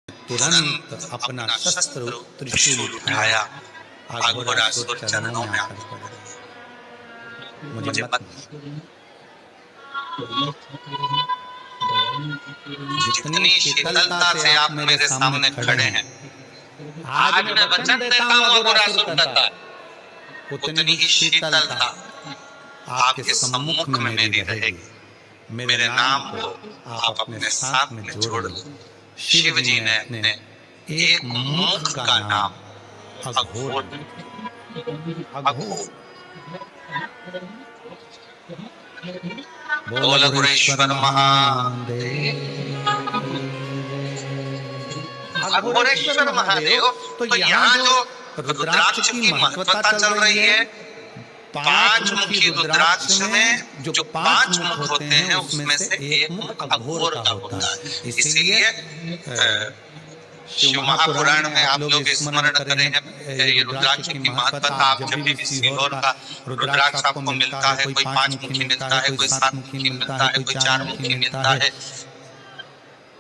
तुरंत अपना शस्त्र त्रिशूल उठाया, अघोरासुर चरणों में आकर पड़ गए। मुझे मत जितनी शीतलता से आप मेरे सामने खड़े हैं, आज मैं वचन देता हूं अघोरासुर कहता, उतनी ही शीतलता आपके सम्मुख में मेरी रहेगी। मेरे नाम को आप अपने साथ में जोड़ लो। शिव जी ने अपने एक मुख का नाम अघोर, अघोर बोल अघोरेश्वर महादेव। अघोरेश्वर महादेव, तो यहाँ जो रुद्राक्ष की महत्वता चल रही है, पांच मुखी रुद्राक्ष में जो पांच मुख होते हैं उसमें से एक मुख अघोर का होता है। इसीलिए शिव महापुराण में आप लोग स्मरण कर रहे हैं ये रुद्राक्ष की महत्वता। आप जब भी सीहोर का रुद्राक्ष आपको मिलता है, कोई पांच मुखी मिलता है, कोई सात मुखी मिलता है, कोई चार मुखी मिलता है,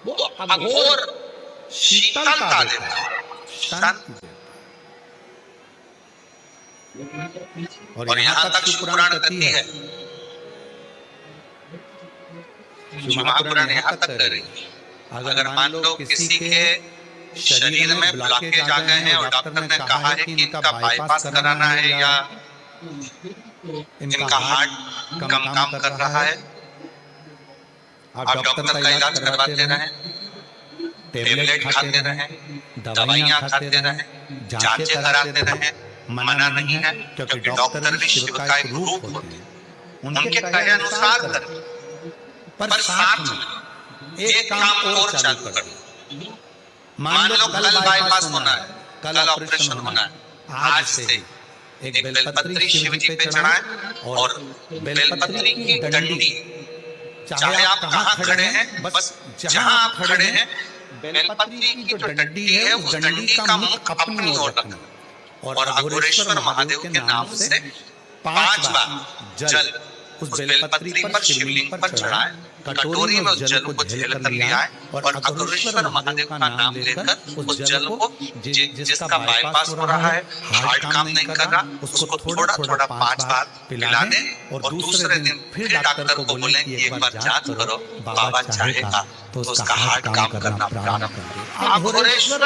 वो अघोर शीतलता देता है, शांति। और यहाँ तक शिव पुराण कहती है, शिव महापुराण यहाँ तक कह रही है, अगर मान लो किसी के शरीर में ब्लॉकेज आ गए हैं और डॉक्टर ने कहा है कि इनका बाईपास कराना है या इनका हार्ट कम काम कर रहा है, आप डॉक्टर का इलाज करवाते रहें, टेबलेट खाते रहें, दवाइयां खाते रहें, जांचें कराते रहें, मना नहीं है, क्योंकि डॉक्टर भी शिव का एक रूप होते हैं, उनके कहे अनुसार करें। पर साथ में एक काम और चालू करें। मान लो कल बाईपास होना है, कल ऑपरेशन होना है, आज से एक बेलपत्री शिव जी पे चढ़ाएं और बेलपत्री की डंडी, चाहे आप कहाँ खड़े हैं, बस जहां आप खड़े हैं, बेलपत्री की जो डंडी है उस डंडी का मुख अपनी ओर रखना और अघोरेश्वर महादेव के नाम से 5 बार जल उस बेलपत्री पर शिवलिंग पर चढ़ाएं, कटोरी में उस जल को झेल कर लिया और अघोरेश्वर महादेव का नाम लेकर उस जल को जिसका बाईपास हो रहा है, हार्ट काम नहीं कर रहा, उसको थोड़ा थोड़ा 5 बार पिला दें और दूसरे दिन फिर डॉक्टर को बोलें कि एक बार जांच करो, बाबा चाहेगा तो उसका हार्ट काम करना प्रारंभ कर दे। अघोरेश्वर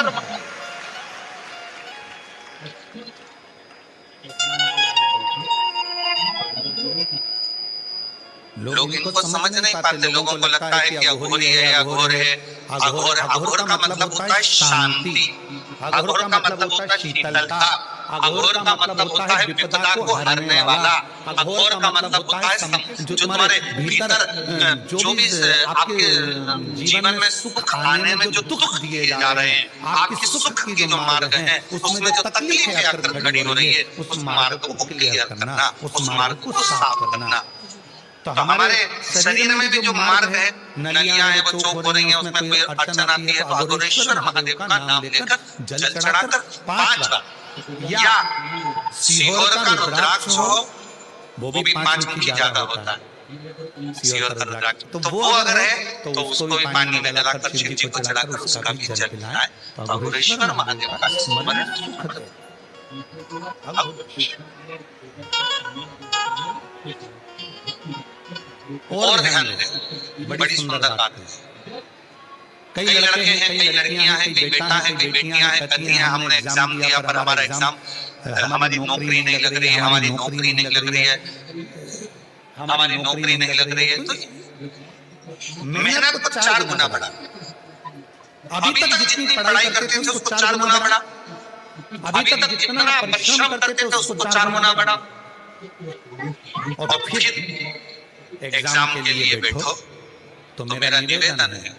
लोग इनको समझ नहीं पाते। लोगों को लगता है कि अघोरी है या अघोर है। अघोर, अघोर का मतलब होता है शांति, अघोर का मतलब होता है शीतलता, अघोर का मतलब होता है विपदा को हरने वाला, अघोर का मतलब होता है जो तुम्हारे भीतर जो भी आपके जीवन में सुख आने में जो दुख दिए जा रहे हैं, आपके सुख की जो मार्ग है उसमें जो तकलीफें आकर खड़ी हो रही है, उस मार्ग को क्लियर करना, उस मार्ग को साफ करना। तो हमारे शरीर में भी जो मार्ग है, नलियां हैं वो चौक हो रही हैं, उसमें कोई अड़चन आती है तो अघोरेश्वर महादेव का नाम लेकर जल चढ़ाकर 5 बार, या सीहोर का रुद्राक्ष हो, वो भी 5 मुखी ज्यादा होता है सीहोर का रुद्राक्ष, तो वो अगर है तो उसको भी पानी में मिलाकर शिव जी को चढ़ाकर उसका भी जल पिलाएं तो अघोरेश्वर महादेव का स्मरण सुख दे। और ध्यान दें, बड़ी सुंदर बात है। कई लड़के हैं, कई लड़कियां हैं, कई बेटा है, कई बेटियां हैं, कहती हैं हमने एग्जाम दिया पर हमारा एग्जाम, हमारी नौकरी नहीं लग रही है, हमारी नौकरी नहीं लग रही है, हमारी नौकरी नहीं लग रही है। तो मेहनत को 4 गुना बढ़ा, अभी तक जितनी पढ़ाई करते थे उसको 4 गुना बढ़ा, अभी तक जितना परिश्रम करते थे उसको 4 गुना बढ़ा, और फिर एग्जाम के लिए बैठो तो मेरा निवेदन है,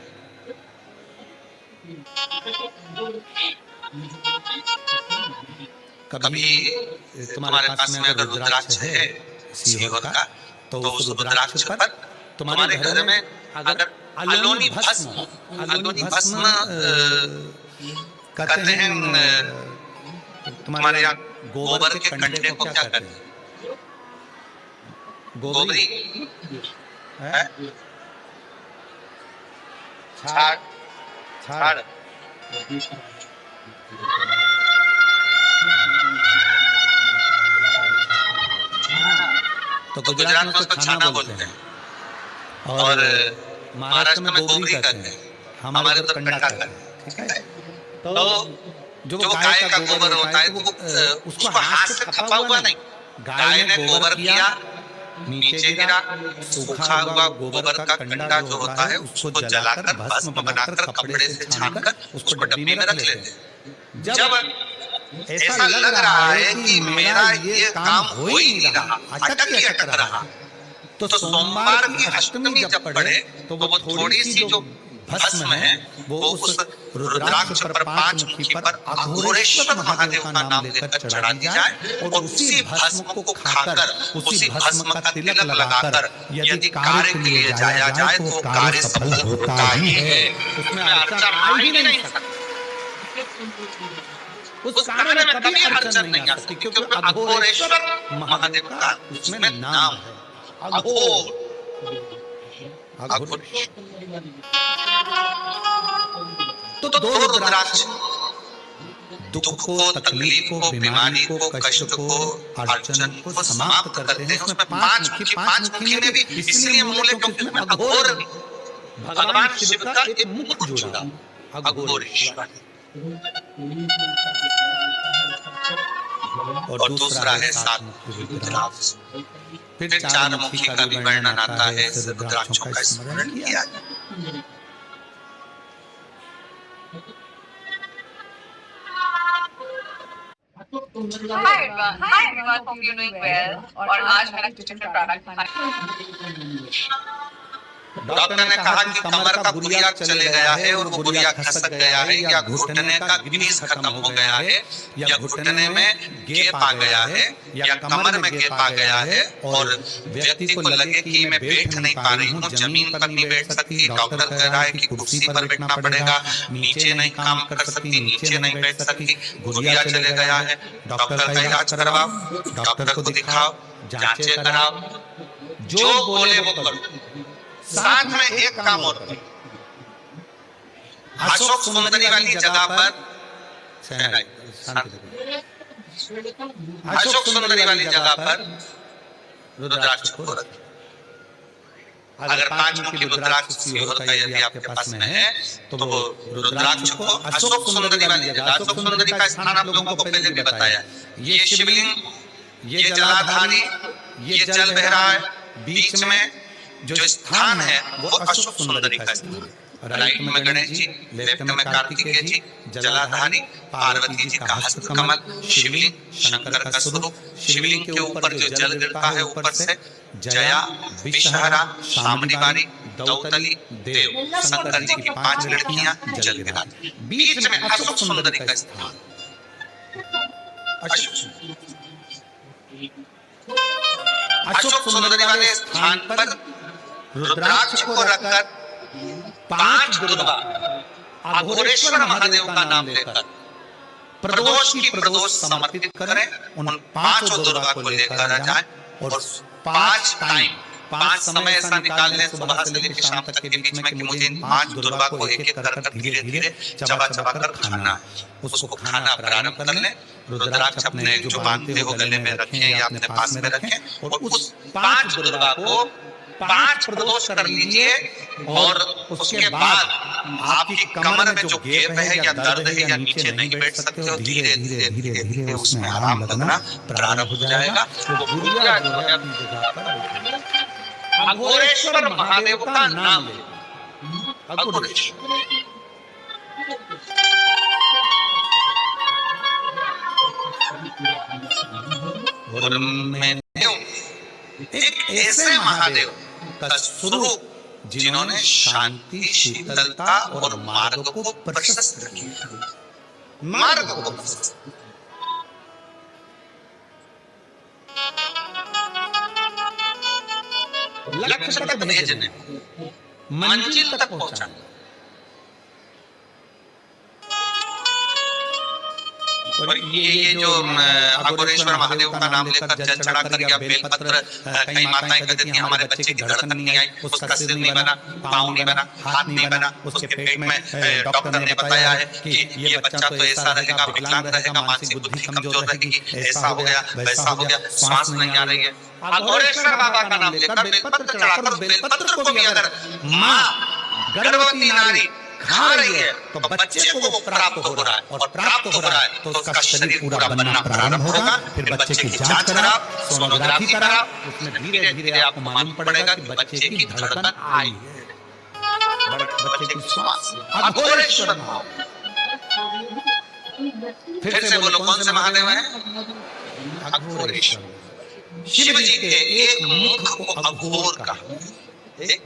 कभी तुम्हारे पास में अगर रुद्राक्ष है सीहोर का तो उस रुद्राक्ष पर तुम्हारे घर में अगर अलोनी भस्म कहते हैं, तुम्हारे यहाँ गोबर के कंडे को क्या कहते हैं? गोबरी है, छाड़, तो गुजरात में उसको छाना बोलते हैं और महाराष्ट्र में गोबरी कहते हैं, हमारे तो कंडा कहते हैं। ठीक है, तो जो गाय का गोबर होता है तो उसको हाथ से खपा हुआ नहीं, गाय ने गोबर किया, नीचे गिरा, सूखा हुआ गोबर का कंडा जो होता है उसको जलाकर भस्म बनाकर कपड़े से छानकर उसको डब्बी में रख लेते हैं। जब ऐसा लग रहा है कि मेरा ये काम हो ही नहीं रहा, अटक रहा, तो सोमवार की अष्टमी जब पढ़े तो वो थोड़ी सी जो भस्म है वो उस रुद्राक्ष पर, पांच मुखी पर अघोरेश्वर महादेव का नाम लेकर चढ़ा दी जाए और उसी भस्म को खाकर, उसी भस्म का तिलक लगाकर यदि कार्य के लिए जाया जाए तो वो कार्य सफल होता ही है। उसमें अड़चन आ ही नहीं सकती, उस कार्य में कभी अड़चन नहीं आ सकती, क्योंकि अघोरेश्वर महादेव का उसमें नाम है, अघोर। तो दो रुद्राक्ष दुख को, तकलीफ को, बीमारी को, कष्ट को, अड़चन को समाप्त करते हैं। उसमें पांच मुखी में भी इसलिए बोले क्योंकि उसमें अघोर भगवान शिव का एक मुख जुड़ा, अघोरेश्वर। और दूसरा है सात मुखी रुद्राक्ष। फिर चार मुखी का भी वर्णन आता है, रुद्राक्षों का स्मरण किया। Hi everyone, hope you're doing well. और आज मेरा किचन का प्रोडक्ट डॉक्टर ने कहा कि कमर का बुरिया चले गया है और वो बुरिया खसक गया है, या घुटने का ग्रीस खत्म हो गया है, या घुटने में गैप आ गया है, या कमर में गैप आ गया है और व्यक्ति को लगे कि मैं बैठ नहीं पा रही हूँ, जमीन पर नहीं बैठ सकती, डॉक्टर कह रहा है कि कुर्सी पर बैठना पड़ेगा, नीचे नहीं काम कर सकती, नीचे नहीं बैठ सकती, बुरिया चले गया है, डॉक्टर का इलाज करवाओ, डॉक्टर को दिखाओ, जांचें कराओ, जो बोले वो करो। साथ में एक काम और करो, अशोक सुंदरी वाली जगह पर अशोक सुंदरी वाली जगह पर रुद्राक्ष को रखें। अगर पांच मुखी रुद्राक्ष सीहोर का यदि आपके पास में है तो वो रुद्राक्ष को अशोक सुंदरी वाली जगह, अशोक सुंदरी का स्थान आप लोगों को पहले भी बताया, ये शिवलिंग, ये जलाधारी, ये जल बह रहा है, बीच में जो स्थान है वो अशोक सुंदरी का स्थान है। राइट में गणेश जी, लेफ्ट में कार्तिकेय जी, जलाधारी, पार्वती जी का हस्त कमल, शिवलिंग, शंकर का स्वरूप, शिवलिंग के ऊपर जो जल गिरता है ऊपर से, जया, विषहरा, शामनिवारी, दौतली, देव, शंकर जी की 5 लड़कियां जल गिराती, बीच में अशोक सुंदरी का स्थान। अशोक सुंदरी वाले स्थान पर रुद्राक्ष को रखकर 5 दुर्गा अघोरेश्वर महादेव का नाम लेकर प्रदोष की प्रदोष समर्पित करें, उन 5 दुर्गा को लेकर जाएं और 5 टाइम, 5 समय ऐसा निकालने सुबह से लेकर शाम तक के बीच में कि मुझे इन 5 दुर्गा को एक एक कर धीरे धीरे चबा चबा कर खाना है। उसको खाना प्रारंभ कर लें, रुद्राक्ष अपने जो बांधते हो गले में रखें या अपने पास में रखें और उस 5 दुर्गा को 5 प्रदोष कर लीजिए और उसके बाद आपकी कमर में जो गैप है या दर्द है या नीचे नहीं बैठ सकते हो, धीरे धीरे धीरे धीरे उसमें आराम लगना प्रारंभ हो जाएगा। वो बुरिया जो है अपनी जगह पर अघोरेश्वर महादेव का नाम ले, अघोरेश्वर। और मैं एक ऐसे महादेव का स्वरूप जिन्होंने शांति, शीतलता और मार्ग को प्रशस्त किया, मार्ग को प्रशस्त। लक्ष्य तक भेजने, मंजिल तक पहुंचाने। और ये जो अघोरेश्वर महादेव का नाम लेकर जल चढ़ाकर या बेलपत्र कई माताएं कहती थी हमारे बच्चे की धड़कन नहीं आई, उसका सिर नहीं बना, पाँव नहीं बना, हाथ नहीं बना, उसके पेट में डॉक्टर ने बताया है कि ये बच्चा तो ऐसा रहेगा, विकलांग रहेगा, मानसिक बुद्धि कमजोर रहेगी, ऐसा हो गया वैसा हो गया, श्वास नहीं आ रही है। अघोरेश्वर बाबा का नाम लेकर बेलपत्र चढ़ाकर बेलपत्र को भी अगर माँ गर्भवती नारी खा रही है तो बच्चे को वो प्राप्त हो रहा है, और प्राप्त हो रहा है तो उसका शरीर पूरा बनना प्रारंभ होगा। फिर बच्चे की जांच करा, सोनोग्राफी करा, उसमें धीरे धीरे आपको मालूम पड़ेगा कि बच्चे की धड़कन आई है, बच्चे की श्वास। अघोरेश्वर फिर से बोलो कौन से महादेव हैं? अघोरेश्वर। शिव जी के एक मुख को अघोर कहा, एक